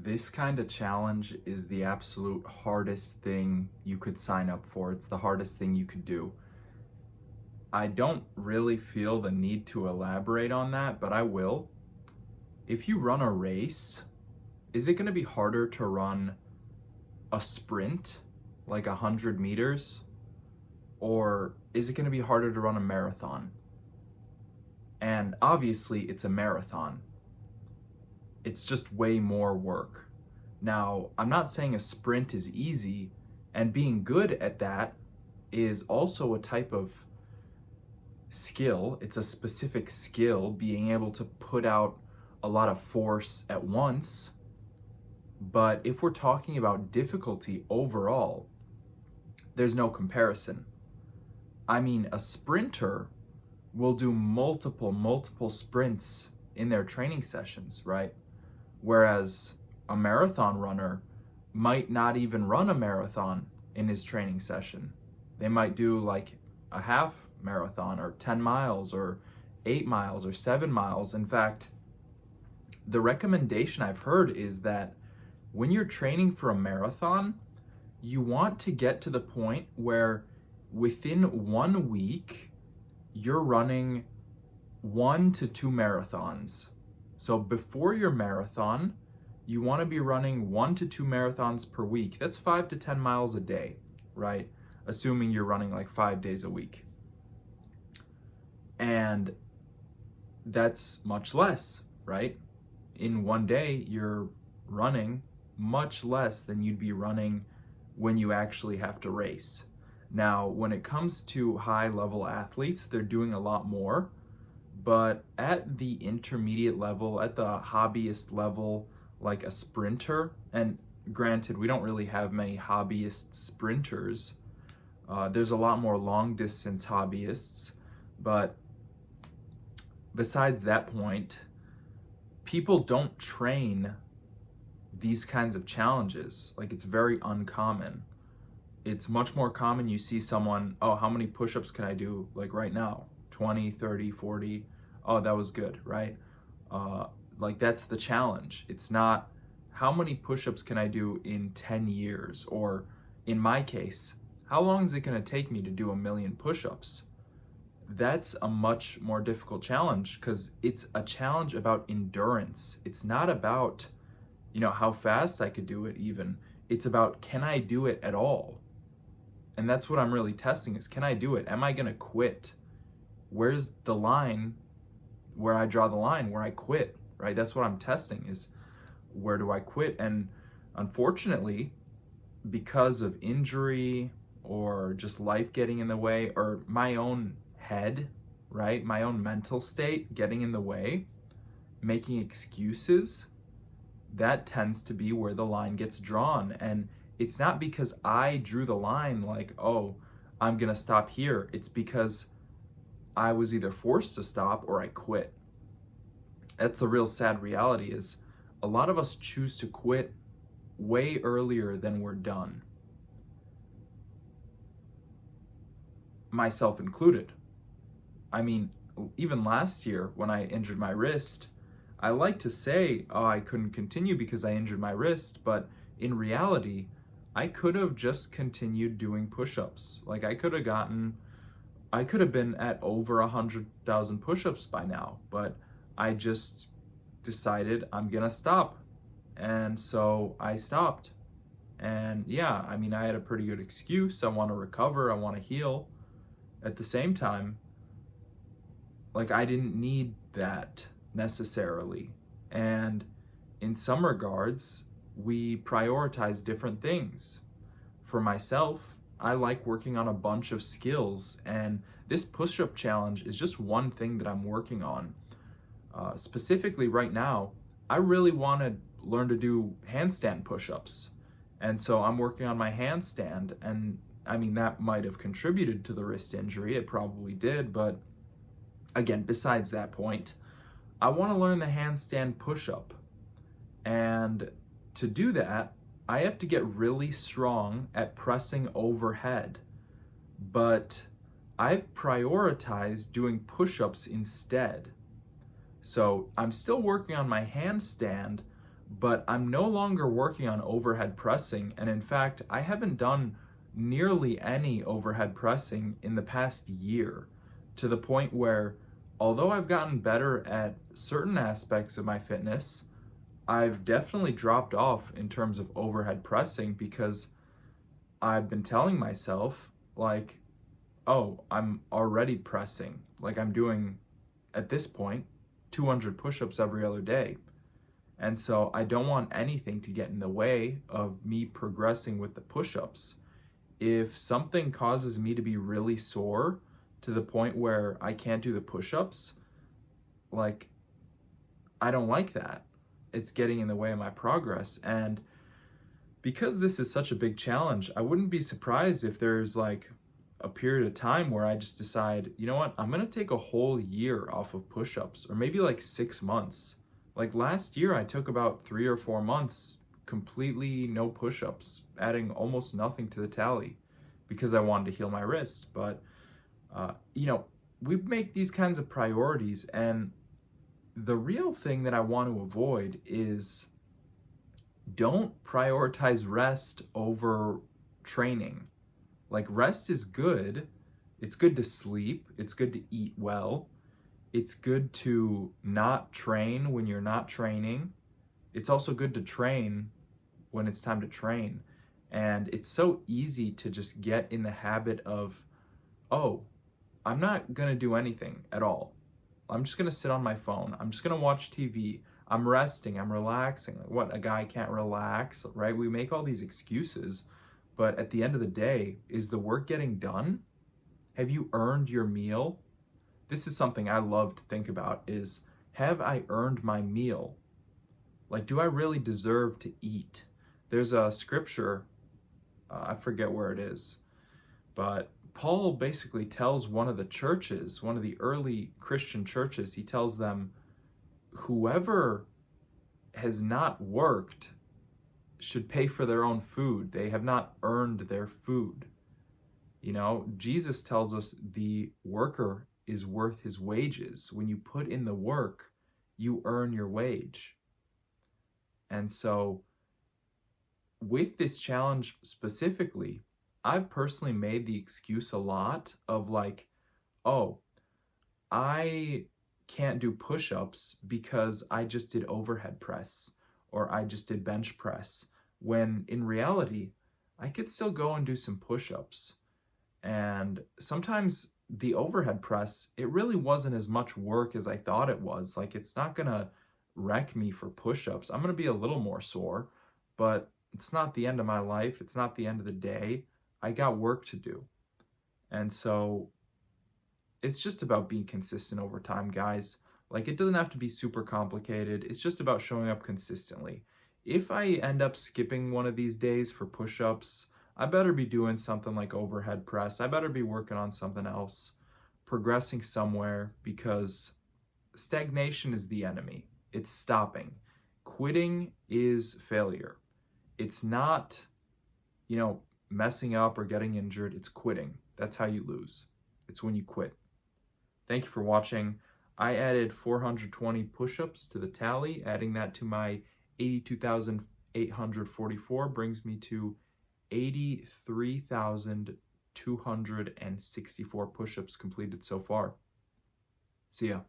This kind of challenge is the absolute hardest thing you could sign up for. It's the hardest thing you could do. I don't really feel the need to elaborate on that, but I will. If you run a race, is it going to be harder to run a sprint, like 100 meters, or is it going to be harder to run a marathon? And obviously, it's a marathon. It's just way more work. Now, I'm not saying a sprint is easy, and being good at that is also a type of skill. It's a specific skill, being able to put out a lot of force at once. But if we're talking about difficulty overall, there's no comparison. I mean, a sprinter will do multiple sprints in their training sessions, right? Whereas a marathon runner might not even run a marathon in his training session. They might do like a half marathon or 10 miles or 8 miles or 7 miles. In fact, the recommendation I've heard is that when you're training for a marathon, you want to get to the point where within 1 week, you're running 1 to 2 marathons. So before your marathon, you want to be running 1 to 2 marathons per week. That's 5 to 10 miles a day, right? Assuming you're running like 5 days a week. And that's much less, right? In one day, you're running much less than you'd be running when you actually have to race. Now, when it comes to high level athletes, they're doing a lot more, but at the intermediate level, at the hobbyist level, like a sprinter, and granted, we don't really have many hobbyist sprinters. There's a lot more long distance hobbyists, but besides that point, people don't train these kinds of challenges. Like, it's very uncommon. It's much more common you see someone, oh, how many push-ups can I do like right now? 20, 30, 40. Oh, that was good, right? Like, that's the challenge. It's not how many push-ups can I do in 10 years? Or in my case, how long is it going to take me to do 1,000,000 push-ups? That's a much more difficult challenge because it's a challenge about endurance. It's not about, how fast I could do it even. It's about, can I do it at all? And that's what I'm really testing is, can I do it? Am I going to quit? Where's the line where I draw the line, where I quit, right? That's what I'm testing is, where do I quit? And unfortunately, because of injury or just life getting in the way or my own head, right? My own mental state getting in the way, making excuses, that tends to be where the line gets drawn. And it's not because I drew the line like, oh, I'm going to stop here. It's because I was either forced to stop or I quit. That's the real sad reality is a lot of us choose to quit way earlier than we're done. Myself included. I mean, even last year when I injured my wrist, I like to say, oh, I couldn't continue because I injured my wrist, but in reality, I could have just continued doing push-ups. Like I could have been at over 100,000 push-ups by now, but I just decided I'm gonna stop. And so I stopped. And yeah, I mean, I had a pretty good excuse. I want to recover, I want to heal. At the same time, like I didn't need that necessarily. And in some regards, we prioritize different things. For myself, I like working on a bunch of skills, and this push-up challenge is just one thing that I'm working on. Specifically right now, I really want to learn to do handstand push-ups. And so I'm working on my handstand, and I mean, that might have contributed to the wrist injury. It probably did, but again, besides that point, I want to learn the handstand push-up. And to do that, I have to get really strong at pressing overhead. But I've prioritized doing push-ups instead. So I'm still working on my handstand, but I'm no longer working on overhead pressing. And in fact, I haven't done nearly any overhead pressing in the past year, to the point where, although I've gotten better at certain aspects of my fitness, I've definitely dropped off in terms of overhead pressing because I've been telling myself, like, oh, I'm already pressing. Like, I'm doing, at this point, 200 push ups every other day. And so I don't want anything to get in the way of me progressing with the push ups. If something causes me to be really sore to the point where I can't do the push ups, like, I don't like that. It's getting in the way of my progress. And because this is such a big challenge, I wouldn't be surprised if there's like a period of time where I just decide, you know what, I'm gonna take a whole year off of push ups, or maybe like 6 months. Like last year, I took about 3 or 4 months completely no push ups, adding almost nothing to the tally because I wanted to heal my wrist. But, you know, we make these kinds of priorities, and the real thing that I want to avoid is don't prioritize rest over training. Like, rest is good. It's good to sleep. It's good to eat well. It's good to not train when you're not training. It's also good to train when it's time to train. And it's so easy to just get in the habit of, oh, I'm not going to do anything at all. I'm just going to sit on my phone. I'm just going to watch TV. I'm resting. I'm relaxing. Like, what? A guy can't relax, right? We make all these excuses. But at the end of the day, is the work getting done? Have you earned your meal? This is something I love to think about is, have I earned my meal? Like, do I really deserve to eat? There's a scripture, I forget where it is, but Paul basically tells one of the churches, one of the early Christian churches, he tells them, whoever has not worked should pay for their own food. They have not earned their food. You know, Jesus tells us the worker is worth his wages. When you put in the work, you earn your wage. And so, with this challenge specifically, I've personally made the excuse a lot of like, oh, I can't do push ups because I just did overhead press or I just did bench press. When in reality, I could still go and do some push ups. And sometimes the overhead press, it really wasn't as much work as I thought it was. Like, it's not gonna wreck me for push ups. I'm gonna be a little more sore, but it's not the end of my life. It's not the end of the day. I got work to do. And so it's just about being consistent over time, guys. Like, it doesn't have to be super complicated. It's just about showing up consistently. If I end up skipping one of these days for push-ups, I better be doing something like overhead press. I better be working on something else, progressing somewhere, because stagnation is the enemy. It's stopping. Quitting is failure. It's not, messing up or getting injured. It's quitting. That's how you lose. It's when you quit. Thank you for watching. I added 420 push-ups to the tally. Adding that to my 82,844 brings me to 83,264 push-ups completed so far. See ya.